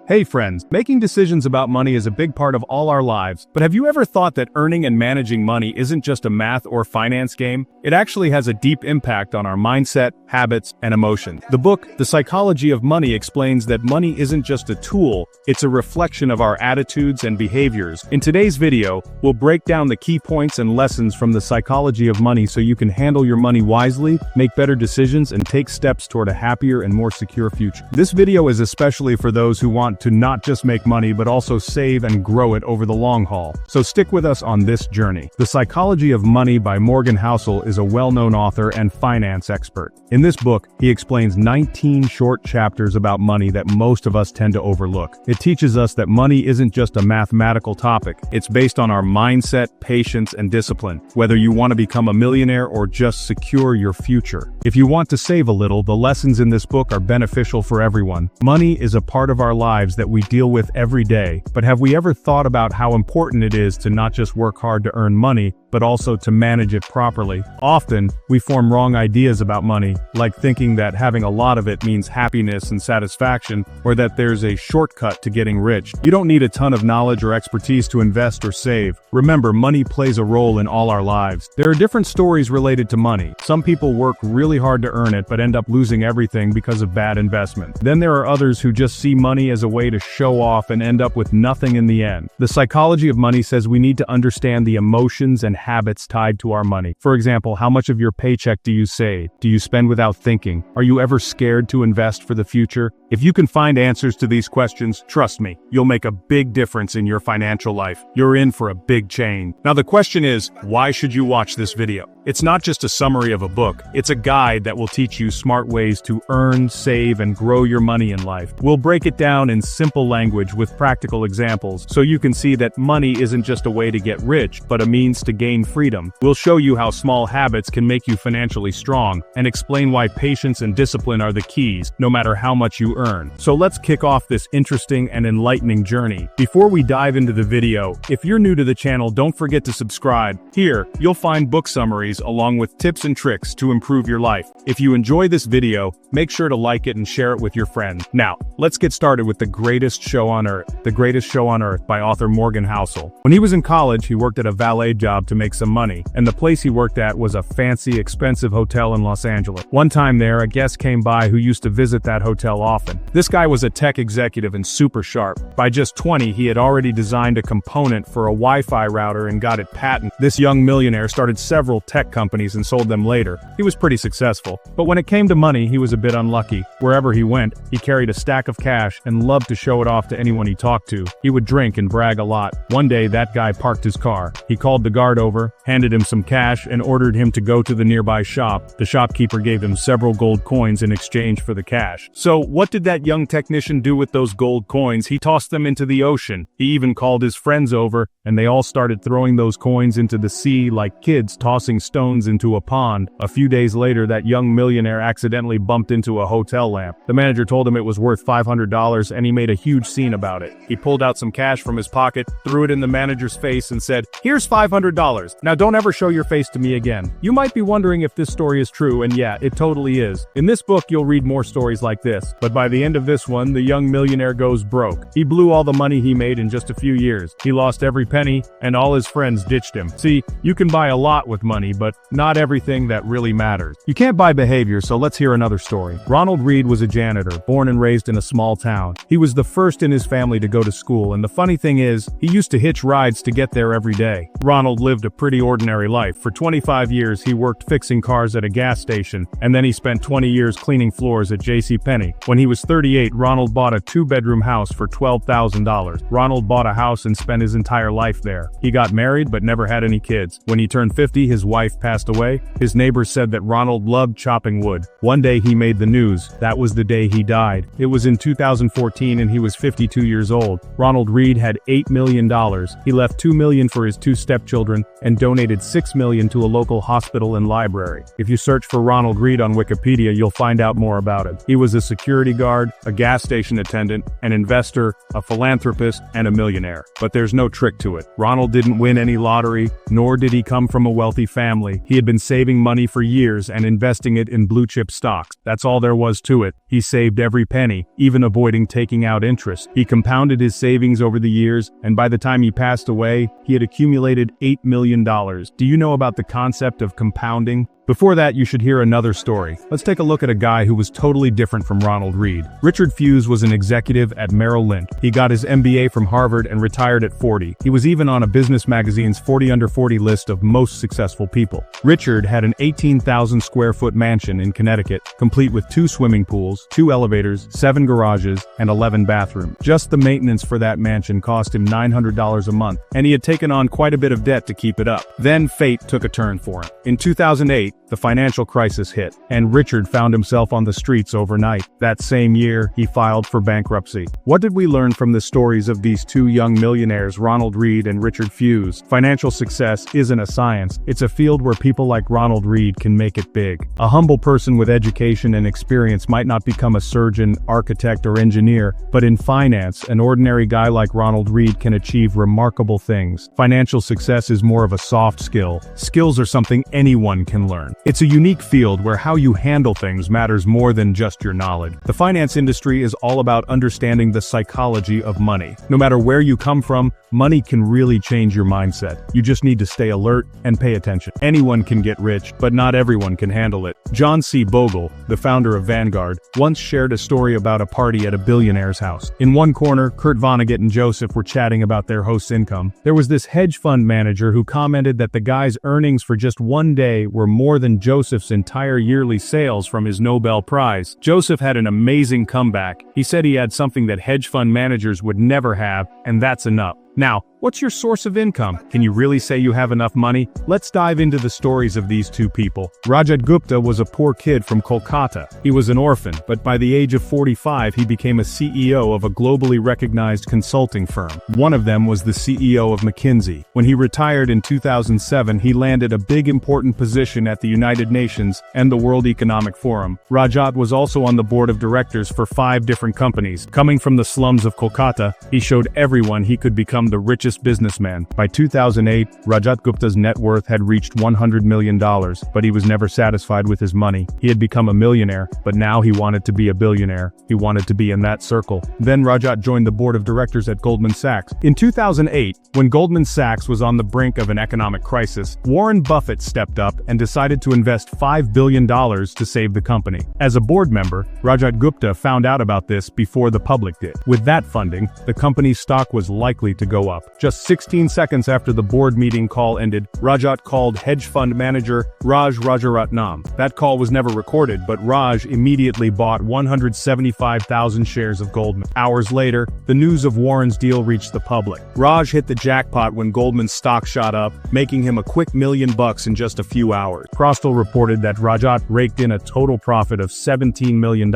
Hey friends, making decisions about money is a big part of all our lives, but have you ever thought that earning and managing money isn't just a math or finance game? It actually has a deep impact on our mindset, habits, and emotions. The book, The Psychology of Money, explains that money isn't just a tool, it's a reflection of our attitudes and behaviors. In today's video, we'll break down the key points and lessons from the psychology of money so you can handle your money wisely, make better decisions, and take steps toward a happier and more secure future. This video is especially for those who want to not just make money but also save and grow it over the long haul. So stick with us on this journey. The Psychology of Money by Morgan Housel is a well-known author and finance expert. In this book, he explains 19 short chapters about money that most of us tend to overlook. It teaches us that money isn't just a mathematical topic. It's based on our mindset, patience, and discipline, whether you want to become a millionaire or just secure your future. If you want to save a little, the lessons in this book are beneficial for everyone. Money is a part of our lives that we deal with every day, but have we ever thought about how important it is to not just work hard to earn money, but also to manage it properly? Often, we form wrong ideas about money, like thinking that having a lot of it means happiness and satisfaction, or that there's a shortcut to getting rich. You don't need a ton of knowledge or expertise to invest or save. Remember, money plays a role in all our lives. There are different stories related to money. Some people work really hard to earn it but end up losing everything because of bad investment. Then there are others who just see money as a way to show off and end up with nothing in the end. The Psychology of Money says we need to understand the emotions and habits tied to our money. For example, how much of your paycheck do you save? Do you spend without thinking? Are you ever scared to invest for the future? If you can find answers to these questions, trust me, you'll make a big difference in your financial life. You're in for a big change. Now the question is, why should you watch this video? It's not just a summary of a book, it's a guide that will teach you smart ways to earn, save, and grow your money in life. We'll break it down in simple language with practical examples, so you can see that money isn't just a way to get rich, but a means to gain freedom. We'll show you how small habits can make you financially strong, and explain why patience and discipline are the keys, no matter how much you earn. So let's kick off this interesting and enlightening journey. Before we dive into the video, if you're new to the channel, don't forget to subscribe. Here, you'll find book summaries along with tips and tricks to improve your life. If you enjoy this video, make sure to like it and share it with your friends. Now, let's get started with The Greatest Show on Earth. The Greatest Show on Earth by author Morgan Housel. When he was in college, he worked at a valet job to make some money, and the place he worked at was a fancy, expensive hotel in Los Angeles. One time there, a guest came by who used to visit that hotel often. This guy was a tech executive and super sharp. By just 20, he had already designed a component for a Wi-Fi router and got it patented. This young millionaire started several tech companies and sold them later. He was pretty successful. But when it came to money, he was a bit unlucky. Wherever he went, he carried a stack of cash and loved to show it off to anyone he talked to. He would drink and brag a lot. One day, that guy parked his car. He called the guard over, handed him some cash, and ordered him to go to the nearby shop. The shopkeeper gave him several gold coins in exchange for the cash. So, what did that young technician do with those gold coins? He tossed them into the ocean. He even called his friends over, and they all started throwing those coins into the sea like kids tossing stones into a pond. A few days later, that young millionaire accidentally bumped into a hotel lamp. The manager told him it was worth $500, and he made a huge scene about it. He pulled out some cash from his pocket, threw it in the manager's face, and said, "Here's $500. Now don't ever show your face to me again." You might be wondering if this story is true, and yeah, it totally is. In this book, you'll read more stories like this. But by the end of this one, the young millionaire goes broke. He blew all the money he made in just a few years. He lost every penny, and all his friends ditched him. See, you can buy a lot with money, but not everything that really matters. You can't buy behavior, so let's hear another story. Ronald Read was a janitor, born and raised in a small town. He was the first in his family to go to school, and the funny thing is, he used to hitch rides to get there every day. Ronald lived a pretty ordinary life. For 25 years, he worked fixing cars at a gas station, and then he spent 20 years cleaning floors at JCPenney. When he was 38, Ronald bought a 2-bedroom house for $12,000. Ronald bought a house and spent his entire life there. He got married but never had any kids. When he turned 50, his wife passed away. His neighbors said that Ronald loved chopping wood. One day he made the news. That was the day he died. It was in 2014 and he was 52 years old. Ronald Read had $8 million. He left $2 million for his 2 stepchildren and donated $6 million to a local hospital and library. If you search for Ronald Read on Wikipedia, you'll find out more about him. He was a security guard bodyguard, a gas station attendant, an investor, a philanthropist, and a millionaire. But there's no trick to it. Ronald didn't win any lottery, nor did he come from a wealthy family. He had been saving money for years and investing it in blue-chip stocks. That's all there was to it. He saved every penny, even avoiding taking out interest. He compounded his savings over the years, and by the time he passed away, he had accumulated $8 million. Do you know about the concept of compounding? Before that, you should hear another story. Let's take a look at a guy who was totally different from Ronald Read. Richard Fuse was an executive at Merrill Lynch. He got his MBA from Harvard and retired at 40. He was even on a business magazine's 40 under 40 list of most successful people. Richard had an 18,000 square foot mansion in Connecticut, complete with 2 swimming pools, 2 elevators, 7 garages, and 11 bathrooms. Just the maintenance for that mansion cost him $900 a month, and he had taken on quite a bit of debt to keep it up. Then fate took a turn for him. In 2008, the financial crisis hit, and Richard found himself on the streets overnight. That same year, he filed for bankruptcy. What did we learn from the stories of these 2 young millionaires, Ronald Read and Richard Fuse? Financial success isn't a science. It's a field where people like Ronald Read can make it big. A humble person with education and experience might not become a surgeon, architect, or engineer, but in finance, an ordinary guy like Ronald Read can achieve remarkable things. Financial success is more of a soft skill. Skills are something anyone can learn. It's a unique field where how you handle things matters more than just your knowledge. The finance industry is all about understanding the psychology of money. No matter where you come from, money can really change your mindset. You just need to stay alert and pay attention. Anyone can get rich, but not everyone can handle it. John C. Bogle, the founder of Vanguard, once shared a story about a party at a billionaire's house. In one corner, Kurt Vonnegut and Joseph were chatting about their host's income. There was this hedge fund manager who commented that the guy's earnings for just one day were more than Joseph's entire yearly sales from his Nobel Prize. Joseph had an amazing comeback. He said he had something that hedge fund managers would never have, and that's enough. Now, what's your source of income? Can you really say you have enough money? Let's dive into the stories of these 2 people. Rajat Gupta was a poor kid from Kolkata. He was an orphan, but by the age of 45 he became a CEO of a globally recognized consulting firm. One of them was the CEO of McKinsey. When he retired in 2007, he landed a big important position at the United Nations and the World Economic Forum. Rajat was also on the board of directors for 5 different companies. Coming from the slums of Kolkata, he showed everyone he could become the richest businessman. By 2008, Rajat Gupta's net worth had reached $100 million, but he was never satisfied with his money. He had become a millionaire, but now he wanted to be a billionaire. He wanted to be in that circle. Then Rajat joined the board of directors at Goldman Sachs. In 2008, when Goldman Sachs was on the brink of an economic crisis, Warren Buffett stepped up and decided to invest $5 billion to save the company. As a board member, Rajat Gupta found out about this before the public did. With that funding, the company's stock was likely to go up. Just 16 seconds after the board meeting call ended, Rajat called hedge fund manager Raj Rajaratnam. That call was never recorded, but Raj immediately bought 175,000 shares of Goldman. Hours later, the news of Warren's deal reached the public. Raj hit the jackpot when Goldman's stock shot up, making him a quick $1 million in just a few hours. Crostal reported that Rajat raked in a total profit of $17 million,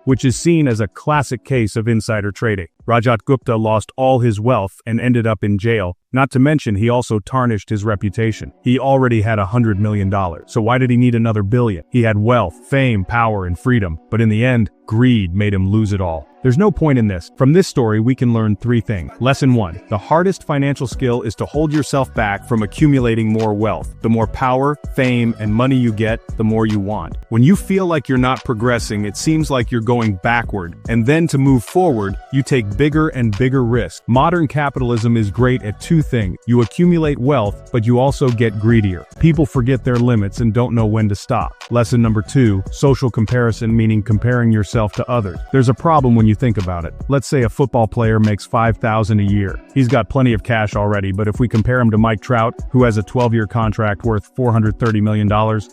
which is seen as a classic case of insider trading. Rajat Gupta lost all his wealth and ended up in jail. Not to mention he also tarnished his reputation. He already had $100 million, so why did he need another billion? He had wealth, fame, power, and freedom, but in the end, greed made him lose it all. There's no point in this. From this story, we can learn 3 things. Lesson 1. The hardest financial skill is to hold yourself back from accumulating more wealth. The more power, fame, and money you get, the more you want. When you feel like you're not progressing, it seems like you're going backward, and then to move forward, you take bigger and bigger risks. Modern capitalism is great at 2 things. You accumulate wealth, but you also get greedier. People forget their limits and don't know when to stop. Lesson number 2. Social comparison, meaning comparing yourself to others. There's a problem when you think about it. Let's say a football player makes $5,000 a year. He's got plenty of cash already, but if we compare him to Mike Trout, who has a 12-year contract worth $430 million,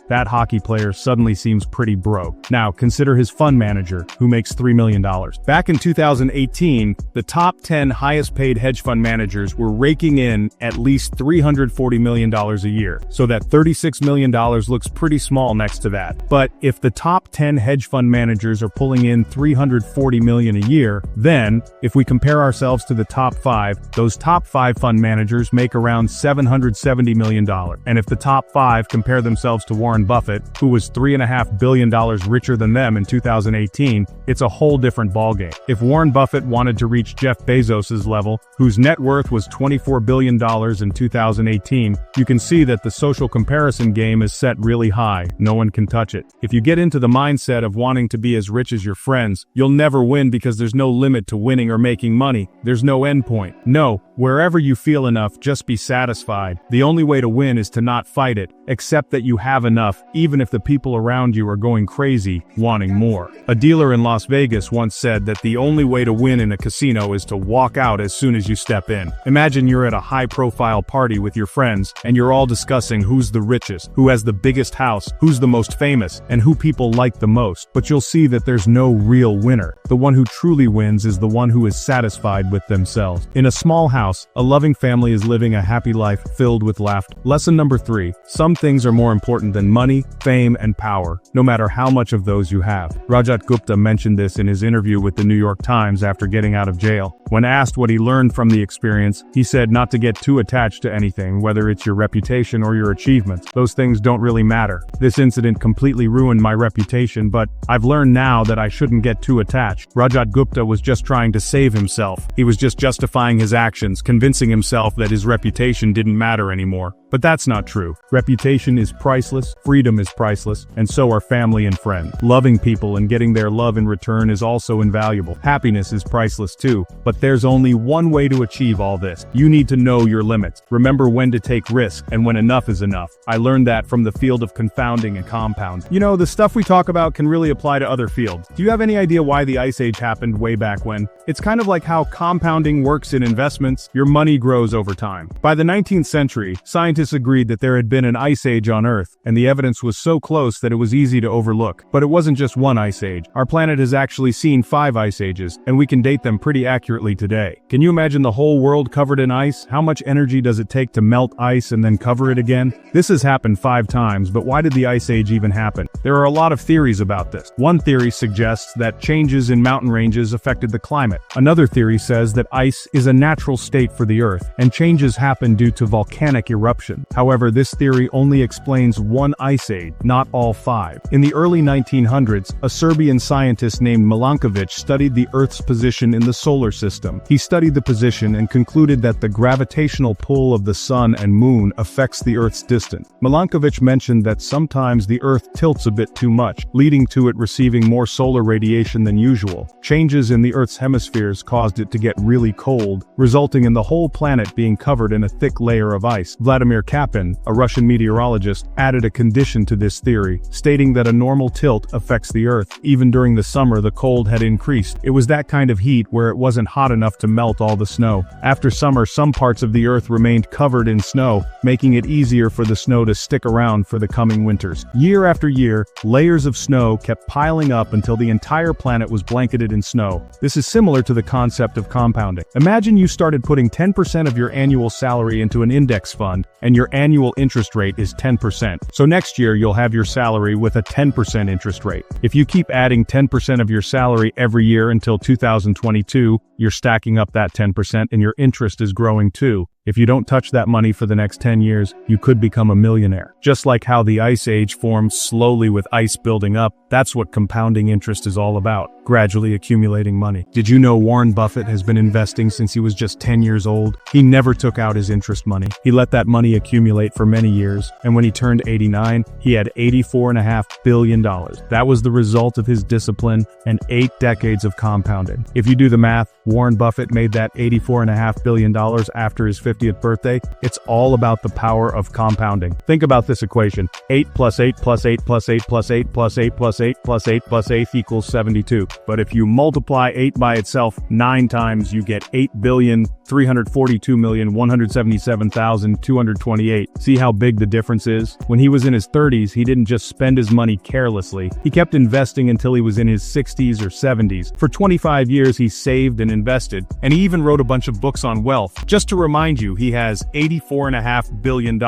that hockey player suddenly seems pretty broke. Now, consider his fund manager, who makes $3 million. Back in 2018, the top 10 highest paid hedge fund managers were raking taking in at least $340 million a year. So that $36 million looks pretty small next to that. But if the top 10 hedge fund managers are pulling in $340 million a year, then, if we compare ourselves to the top 5, those top 5 fund managers make around $770 million. And if the top 5 compare themselves to Warren Buffett, who was $3.5 billion richer than them in 2018, it's a whole different ballgame. If Warren Buffett wanted to reach Jeff Bezos' level, whose net worth was $24 billion in 2018, you can see that the social comparison game is set really high. No one can touch it. If you get into the mindset of wanting to be as rich as your friends, you'll never win because there's no limit to winning or making money. There's no end point. No, wherever you feel enough, just be satisfied. The only way to win is to not fight it. Accept that you have enough, even if the people around you are going crazy, wanting more. A dealer in Las Vegas once said that the only way to win in a casino is to walk out as soon as you step in. Imagine you're at a high-profile party with your friends, and you're all discussing who's the richest, who has the biggest house, who's the most famous, and who people like the most. But you'll see that there's no real winner. The one who truly wins is the one who is satisfied with themselves. In a small house, a loving family is living a happy life filled with laughter. Lesson number 3. Some things are more important than money, fame, and power, no matter how much of those you have. Rajat Gupta mentioned this in his interview with the New York Times after getting out of jail. When asked what he learned from the experience, he said not to get too attached to anything, whether it's your reputation or your achievements. Those things don't really matter. This incident completely ruined my reputation, but I've learned now that I shouldn't get too attached. Rajat Gupta was just trying to save himself. He was just justifying his actions, convincing himself that his reputation didn't matter anymore. But that's not true. Reputation is priceless, freedom is priceless, and so are family and friends. Loving people and getting their love in return is also invaluable. Happiness is priceless too, but there's only one way to achieve all this. You need to know your limits. Remember when to take risks and when enough is enough. I learned that from the field of confounding and compounding. You know, the stuff we talk about can really apply to other fields. Do you have any idea why the Ice Age happened way back when? It's kind of like how compounding works in investments. Your money grows over time. By the 19th century, scientists agreed that there had been an ice age on Earth, and the evidence was so close that it was easy to overlook. But it wasn't just one ice age. Our planet has actually seen 5 ice ages, and we can date them pretty accurately today. Can you imagine the whole world covered in ice? How much energy does it take to melt ice and then cover it again? This has happened 5 times, but why did the ice age even happen? There are a lot of theories about this. One theory suggests that changes in mountain ranges affected the climate. Another theory says that ice is a natural state for the Earth, and changes happen due to volcanic eruption. However, this theory only explains one ice age, not all 5. In the early 1900s, a Serbian scientist named Milankovic studied the Earth's position in the solar system. He studied the position and concluded that the gravitational pull of the sun and moon affects the Earth's distance. Milankovic mentioned that sometimes the Earth tilts a bit too much, leading to it receiving more solar radiation than usual. Changes in the Earth's hemispheres caused it to get really cold, resulting in the whole planet being covered in a thick layer of ice. Vladimir Kapin, a Russian meteorologist, added a condition to this theory, stating that a normal tilt affects the Earth. Even during the summer, the cold had increased. It was that kind of heat where it wasn't hot enough to melt all the snow. After summer, some parts of the Earth remained covered in snow, making it easier for the snow to stick around for the coming winters. Year after year, layers of snow kept piling up until the entire planet was blanketed in snow. This is similar to the concept of compounding. Imagine you started putting 10% of your annual salary into an index fund, and your annual interest rate is 10%. So next year you'll have your salary with a 10% interest rate. If you keep adding 10% of your salary every year until 2022, you're stacking up that 10% and your interest is growing too. If you don't touch that money for the next 10 years, you could become a millionaire. Just like how the Ice Age formed slowly with ice building up, that's what compounding interest is all about, gradually accumulating money. Did you know Warren Buffett has been investing since he was just 10 years old? He never took out his interest money. He let that money accumulate for many years, and when he turned 89, he had $84.5 billion. That was the result of his discipline and 8 decades of compounding. If you do the math, Warren Buffett made that $84.5 billion after his 50th birthday. It's all about the power of compounding. Think about this equation. 8 plus 8 plus 8 plus 8 plus 8 plus 8 plus 8 plus 8 plus 8 equals 72. But if you multiply 8 by itself 9 times, you get 8,342,177,228. See how big the difference is? When he was in his 30s, he didn't just spend his money carelessly. He kept investing until he was in his 60s or 70s. For 25 years, he saved and invested, and he even wrote a bunch of books on wealth. Just to remind you, you, he has $84.5 billion.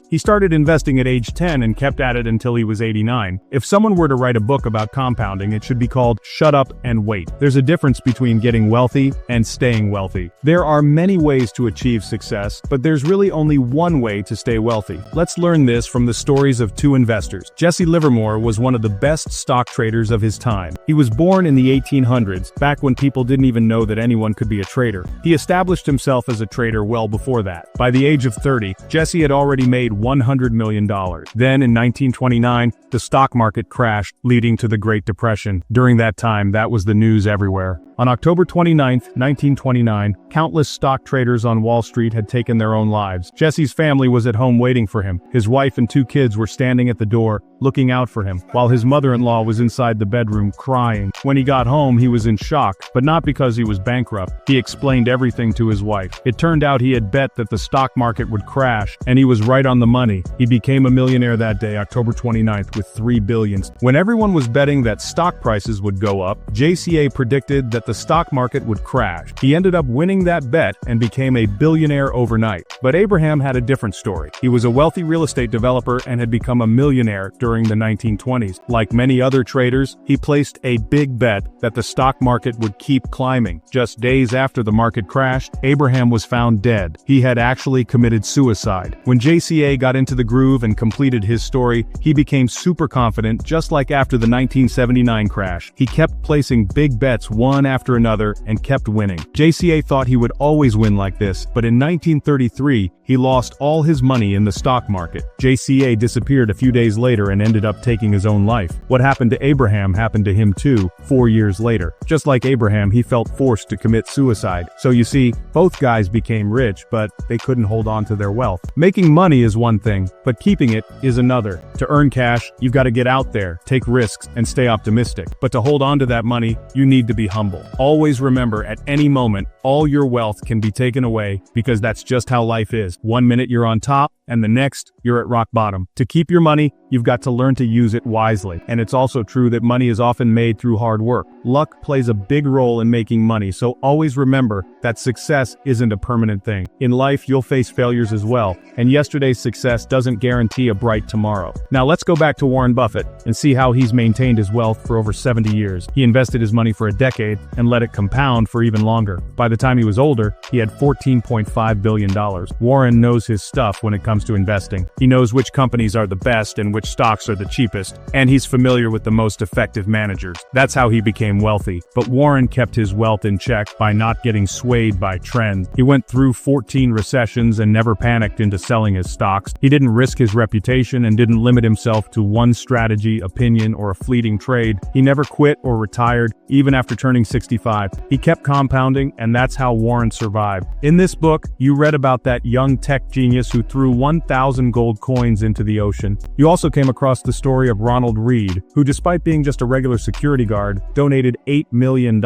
He started investing at age 10 and kept at it until he was 89. If someone were to write a book about compounding, it should be called Shut Up and Wait. There's a difference between getting wealthy and staying wealthy. There are many ways to achieve success, but there's really only one way to stay wealthy. Let's learn this from the stories of two investors. Jesse Livermore was one of the best stock traders of his time. He was born in the 1800s, back when people didn't even know that anyone could be a trader. He established himself as a trader well before that. By the age of 30, Jesse had already made $100 million. Then in 1929, the stock market crashed, leading to the Great Depression. During that time, that was the news everywhere. On October 29, 1929, countless stock traders on Wall Street had taken their own lives. Jesse's family was at home waiting for him. His wife and two kids were standing at the door, looking out for him, while his mother-in-law was inside the bedroom crying. When he got home, he was in shock, but not because he was bankrupt. He explained everything to his wife. It turned out he had bet that the stock market would crash, and he was right on the money. He became a millionaire that day, October 29th, with $3 billion. When everyone was betting that stock prices would go up, JCA predicted that the stock market would crash. He ended up winning that bet and became a billionaire overnight. But Abraham had a different story. He was a wealthy real estate developer and had become a millionaire during the 1920s. Like many other traders, he placed a big bet that the stock market would keep climbing. Just days after the market crashed, Abraham was found dead. He had actually committed suicide. When JCA got into the groove and completed his story, he became super confident, just like after the 1979 crash. He kept placing big bets one after another and kept winning. JCA thought he would always win like this, but in 1933, he lost all his money in the stock market. JCA disappeared a few days later and ended up taking his own life. What happened to Abraham happened to him too, 4 years later. Just like Abraham, he felt forced to commit suicide. So you see, both guys became rich, but they couldn't hold on to their wealth. Making money is one thing, but keeping it is another. To earn cash, you've got to get out there, take risks, and stay optimistic. But to hold on to that money, you need to be humble. Always remember, at any moment, all your wealth can be taken away, because that's just how life is. One minute you're on top, and the next, you're at rock bottom. To keep your money, you've got to learn to use it wisely. And it's also true that money is often made through hard work. Luck plays a big role in making money, so always remember that success isn't a permanent thing. In life, you'll face failures as well, and yesterday's success doesn't guarantee a bright tomorrow. Now let's go back to Warren Buffett and see how he's maintained his wealth for over 70 years. He invested his money for a decade and let it compound for even longer. By the time he was older, he had $14.5 billion. Warren knows his stuff when it comes to investing. He knows which companies are the best and which stocks are the cheapest, and he's familiar with the most effective managers. That's how he became wealthy. But Warren kept his wealth in check by not getting swayed by trends. He went through 14 recessions and never panicked into selling his stocks. He didn't risk his reputation and didn't limit himself to one strategy, opinion, or a fleeting trade. He never quit or retired, even after turning 65. He kept compounding, and that's how Warren survived. In this book, you read about that young tech genius who threw 1,000 gold coins into the ocean. You also came across the story of Ronald Read, who, despite being just a regular security guard, donated $8 million.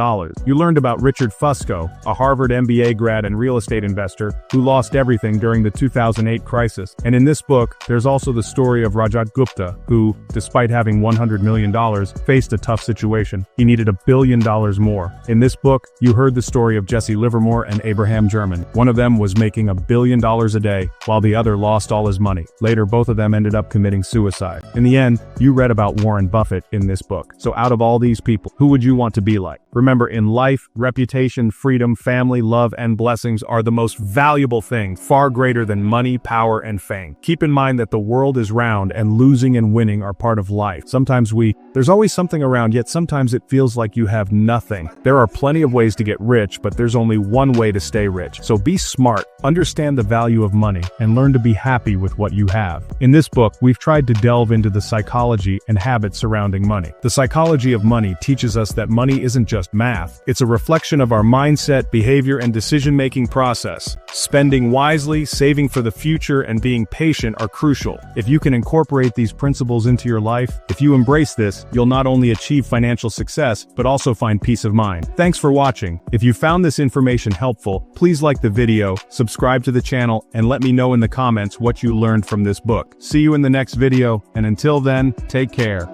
You learned about Richard Fusco, a Harvard MBA grad and real estate investor, who lost everything during the 2008 crisis. And in this book, there's also the story of Rajat Gupta, who, despite having $100 million, faced a tough situation. He needed $1 billion more. In this book, you heard the story of Jesse Livermore and Abraham German. One of them was making $1 billion a day, while the other lost all his money. Later, both of them ended up committing suicide. In the end, you read about Warren Buffett in this book. So out of all these people, who would you want to be like? Remember, in life, reputation, freedom, family, love, and blessings are the most valuable thing, far greater than money, power, and fame. Keep in mind that the world is round, and losing and winning are part of life. Sometimes there's always something around, yet sometimes it feels like you have nothing. There are plenty of ways to get rich, but there's only one way to stay rich. So be smart, understand the value of money, and learn to be happy with what you have. In this book, we've tried to delve into the psychology and habits surrounding money. The psychology of money teaches us that money isn't just math. It's a reflection of our mindset, behavior, and decision-making process. Spending wisely, saving for the future, and being patient are crucial. If you can incorporate these principles into your life, if you embrace this, you'll not only achieve financial success, but also find peace of mind. Thanks for watching. If you found this information helpful, please like the video, subscribe to the channel, and let me know in the comments what you learned from this book. See you in the next video, and until then, take care.